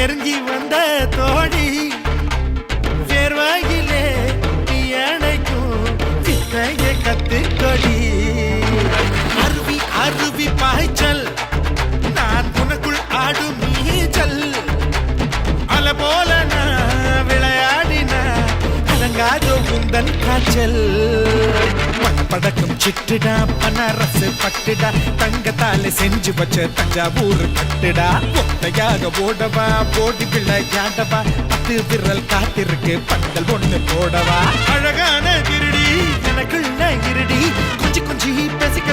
நெருங்கி வந்த தோழி வேர்வாயிலே அணைக்கும் வித்தைய கத்துக்கொடி அருவி அருவி பாய்ச்சல் நான் உனக்குள் ஆடும் நீச்சல் அல போல நான் விளையாடினா அடங்காதோ உந்தன் காய்ச்சல் படக்கும் சிட்டுடா பனரசு பட்டுடா தங்கத்தால செஞ்சு வச்ச தஞ்சாவூர் பட்டுடா ஒத்தையாக ஓடவா போடி விளையாடவா பத்து விரல் காத்திருக்கு பந்தல் ஒண்ணு போடவா அழகான திருடி எனக்குள்ள இருடி கொஞ்சி கொஞ்சி பேசிக்க